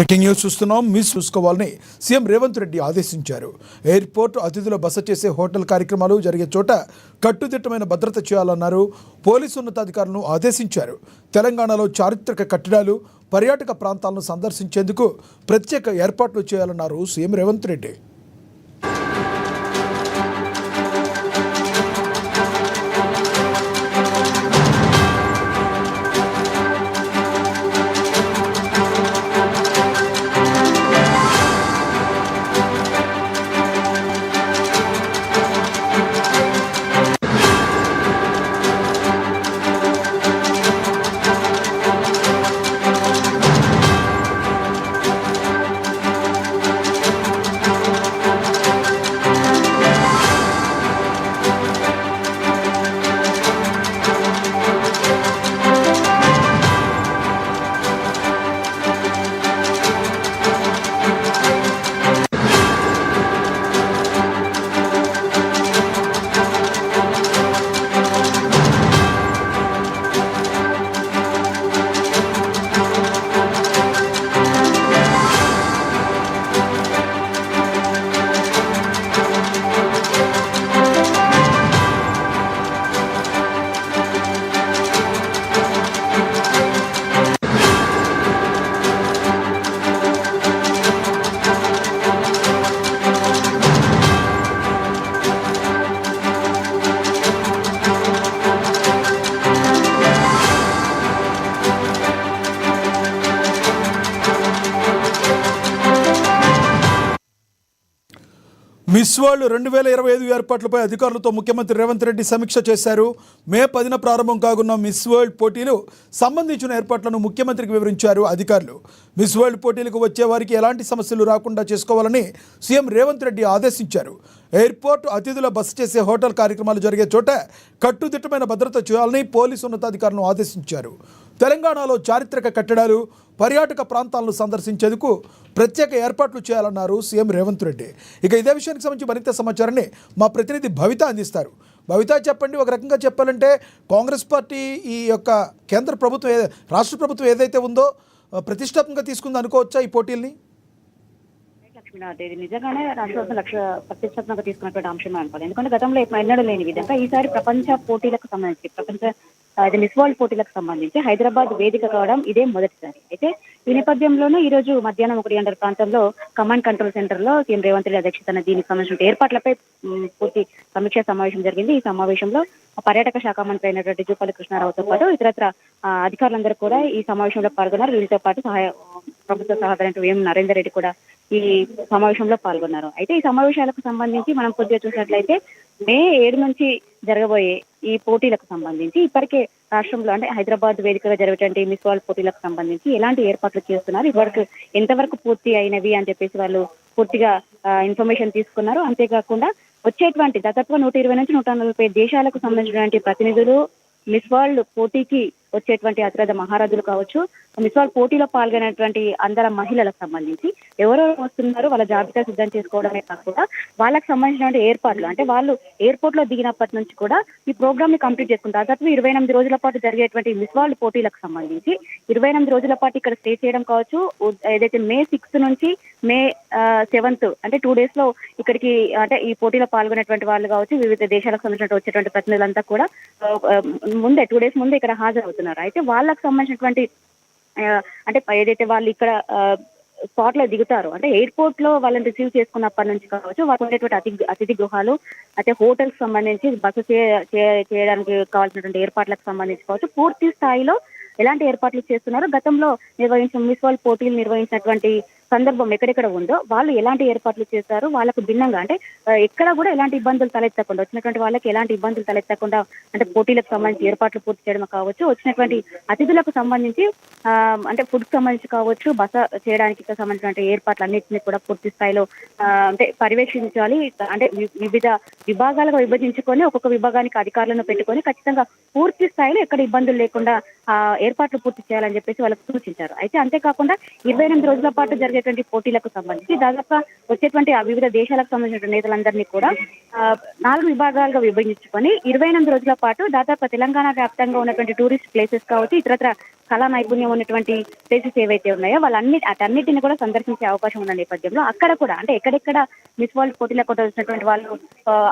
Breaking news చూస్తున్నాం. Miss చూసుకోవాలని CM Revanth Reddy ఆదేశించారు. ఎయిర్పోర్ట్ అతిథుల బస చేసే హోటల్ కార్యక్రమాలు జరిగే చోట కట్టుదిట్టమైన భద్రత చేయాలన్నారు. పోలీసు ఉన్నతాధికారులను ఆదేశించారు. తెలంగాణలో చారిత్రక కట్టడాలు, పర్యాటక ప్రాంతాలను సందర్శించేందుకు ప్రత్యేక ఏర్పాట్లు చేయాలన్నారు CM Revanth Reddy. Miss world 2025 ఏర్పాట్లపై అధికారులతో ముఖ్యమంత్రి రేవంత్ రెడ్డి సమీక్ష చేశారు. మే 10న ప్రారంభం కానున్న మిస్ వరల్డ్ పోటీలు సంబంధించిన ఏర్పాట్లను ముఖ్యమంత్రికి వివరించారు అధికారులు. మిస్ వరల్డ్ పోటీలకు వచ్చే వారికి ఎలాంటి సమస్యలు రాకుండా చేసుకోవాలని సీఎం రేవంత్ రెడ్డి ఆదేశించారు. ఎయిర్పోర్ట్ అతిథుల బస చేసే హోటల్ కార్యక్రమాలు జరిగే చోట కట్టుదిట్టమైన భద్రత చేయాలని పోలీసు ఉన్నతాధికారులను ఆదేశించారు. తెలంగాణలో చారిత్రక కట్టడాలు, పర్యాటక ప్రాంతాలను సందర్శించేందుకు ప్రత్యేక ఏర్పాట్లు చేయాలన్నారు సీఎం రేవంత్ రెడ్డి. ఇక ఇదే విషయానికి సంబంధించి మరింత సమాచారాన్ని మా ప్రతినిధి భవిత అందిస్తారు. భవిత, చెప్పండి. ఒక రకంగా చెప్పాలంటే కాంగ్రెస్ పార్టీ ఈ యొక్క కేంద్ర ప్రభుత్వం, రాష్ట్ర ప్రభుత్వం ఏదైతే ఉందో ప్రతిష్టాత్మకంగా తీసుకుంది అనుకోవచ్చా ఈ పోటీల్ని? ఇది నిజంగానే రాష్ట్ర ప్రతిష్టాత్మకంగా తీసుకున్నటువంటి అంశమే అనుకోవాలి. ఎందుకంటే గతంలో ఎన్నడూ లేని విధంగా ఈసారి ప్రపంచ పోటీలకు సంబంధించి మిస్ వరల్డ్ పోటీలకు సంబంధించి హైదరాబాద్ వేదిక కావడం ఇదే మొదటిసారి. అయితే ఈ నేపథ్యంలోనే ఈ రోజు మధ్యాహ్నం 1 గంటల ప్రాంతంలో కమాండ్ కంట్రోల్ సెంటర్ లో సీఎం రేవంత్ రెడ్డి అధ్యక్షతన దీనికి సంబంధించిన ఏర్పాట్లపై పూర్తి సమీక్షా సమావేశం జరిగింది. ఈ సమావేశంలో పర్యాటక శాఖ మంత్రి అయినటువంటి జూపల్లి కృష్ణారావుతో పాటు ఇతరత్ర అధికారులందరూ కూడా ఈ సమావేశంలో పాల్గొన్నారు. వీరితో పాటు ప్రభుత్వ సహకారి ఎం నరేందర్ రెడ్డి కూడా ఈ సమావేశంలో పాల్గొన్నారు. అయితే ఈ సమావేశాలకు సంబంధించి మనం కొద్దిగా చూసినట్లయితే మే 7 నుంచి జరగబోయే ఈ పోటీలకు సంబంధించి ఇప్పటికే రాష్ట్రంలో అంటే హైదరాబాద్ వేదికగా జరిగేటువంటి మిస్ వరల్డ్ పోటీలకు సంబంధించి ఎలాంటి ఏర్పాట్లు చేస్తున్నారు, ఇప్పటివరకు ఎంతవరకు పూర్తి అయినవి అని చెప్పేసి వాళ్ళు పూర్తిగా ఇన్ఫర్మేషన్ తీసుకున్నారు. అంతేకాకుండా వచ్చేటువంటి దాదాపుగా 120 నుంచి 140 దేశాలకు సంబంధించినటువంటి ప్రతినిధులు మిస్ వరల్డ్ పోటీకి వచ్చేటువంటి అతిరథ మహారాజులు కావచ్చు, మిస్ వరల్డ్ పోటీలో పాల్గొనేటువంటి అందర మహిళలకు సంబంధించి ఎవరెవరు వస్తున్నారో వాళ్ళ జాబితా సిద్ధం చేసుకోవడమే కాకుండా వాళ్ళకి సంబంధించినటువంటి ఏర్పాట్లు అంటే వాళ్ళు ఎయిర్పోర్ట్ లో దిగినప్పటి నుంచి కూడా ఈ ప్రోగ్రామ్ ని కంప్లీట్ చేసుకుంటారు. దాదాపు 28 రోజుల పాటు జరిగేటువంటి మిస్ వరల్డ్ పోటీలకు సంబంధించి 28 రోజుల పాటు ఇక్కడ స్టే చేయడం కావచ్చు. ఏదైతే మే 6 నుంచి మే 7 అంటే 2 days లో ఇక్కడికి అంటే ఈ పోటీలో పాల్గొనేటువంటి వాళ్ళు కావచ్చు, వివిధ దేశాలకు సంబంధించిన వచ్చేటువంటి ప్రతినిధులంతా కూడా ముందే 2 days ముందే ఇక్కడ హాజరవుతున్నారు. అయితే వాళ్ళకు సంబంధించినటువంటి అంటే ఏదైతే వాళ్ళు ఇక్కడ స్పాట్ లో దిగుతారు అంటే ఎయిర్పోర్ట్ లో వాళ్ళని రిసీవ్ చేసుకున్నప్పటి నుంచి కావచ్చు, వాళ్ళకు ఉండేటువంటి అతిథి గృహాలు అయితే హోటల్స్ సంబంధించి బస చేయడానికి కావాల్సినటువంటి ఏర్పాట్లకు సంబంధించి కావచ్చు, పూర్తి స్థాయిలో ఎలాంటి ఏర్పాట్లు చేస్తున్నారు, గతంలో నిర్వహించిన మిస్ వరల్డ్ పోటీలు నిర్వహించినటువంటి సందర్భం ఎక్కడెక్కడ ఉందో వాళ్ళు ఎలాంటి ఏర్పాట్లు చేశారు, వాళ్ళకు భిన్నంగా అంటే ఎక్కడ కూడా ఎలాంటి ఇబ్బందులు తలెత్తకుండా వచ్చినటువంటి వాళ్ళకి ఎలాంటి ఇబ్బందులు తలెత్తకుండా అంటే పోటీలకు సంబంధించి ఏర్పాట్లు పూర్తి చేయడం కావచ్చు, వచ్చినటువంటి అతిథులకు సంబంధించి అంటే ఫుడ్ సంబంధించి కావచ్చు, బస చేయడానికి సంబంధించిన ఏర్పాట్లు అన్నింటినీ కూడా పూర్తి స్థాయిలో అంటే పర్యవేక్షించాలి. అంటే వివిధ విభాగాలుగా విభజించుకొని ఒక్కొక్క విభాగానికి అధికారులను పెట్టుకొని ఖచ్చితంగా పూర్తి స్థాయిలో ఎక్కడ ఇబ్బందులు లేకుండా ఏర్పాట్లు పూర్తి చేయాలని చెప్పేసి వాళ్ళకు సూచించారు. అయితే అంతేకాకుండా 28 రోజుల పాటు జరిగే జరిగేటువంటి పోటీలకు సంబంధించి దాదాపుగా వచ్చేటువంటి ఆ వివిధ దేశాలకు సంబంధించిన నేతలందరినీ కూడా 4 విభాగాలుగా విభజించుకొని 28 రోజుల పాటు దాదాపు తెలంగాణ వ్యాప్తంగా ఉన్నటువంటి టూరిస్ట్ ప్లేసెస్ కావచ్చు, ఇతరత్ర కళా నైపుణ్యం ఉన్నటువంటి ప్లేసెస్ ఏవైతే ఉన్నాయో అటన్నిటిని కూడా సందర్శించే అవకాశం ఉన్న నేపథ్యంలో అక్కడ కూడా అంటే ఎక్కడెక్కడ మిస్ వరల్డ్ పోటీలకు వచ్చినటువంటి వాళ్ళు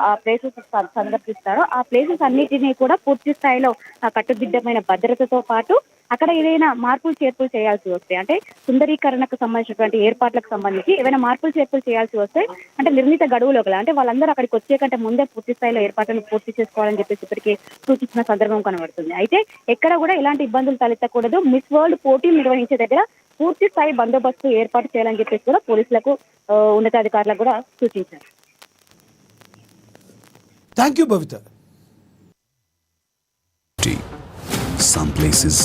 ఆ ప్లేసెస్ సందర్శిస్తారో ఆ ప్లేసెస్ అన్నిటినీ కూడా పూర్తి స్థాయిలో కట్టుదిట్టమైన భద్రతతో పాటు అక్కడ ఏదైనా మార్పులు చేర్పులు చేయాల్సి వస్తే అంటే సుందరీకరణకు సంబంధించినటువంటి ఏర్పాట్లకు సంబంధించి ఏమైనా మార్పులు చేర్పులు చేయాల్సి వస్తే అంటే నిర్ణీత గడువులో గల అంటే వాళ్ళందరూ అక్కడికి వచ్చే కంటే ముందే పూర్తి స్థాయిలో ఏర్పాట్లను పూర్తి చేసుకోవాలని చెప్పేసి ఇప్పటికే సూచించిన సందర్భం కనబడుతుంది. అయితే ఎక్కడ కూడా ఇలాంటి ఇబ్బందులు తలెత్తకూడదు, మిస్ వరల్డ్ పోటీలు నిర్వహించే దగ్గర పూర్తి స్థాయి బందోబస్తు ఏర్పాటు చేయాలని చెప్పేసి కూడా పోలీసులకు ఉన్నతాధికారులకు కూడా సూచించారు. Thank you Bhavitha. Some places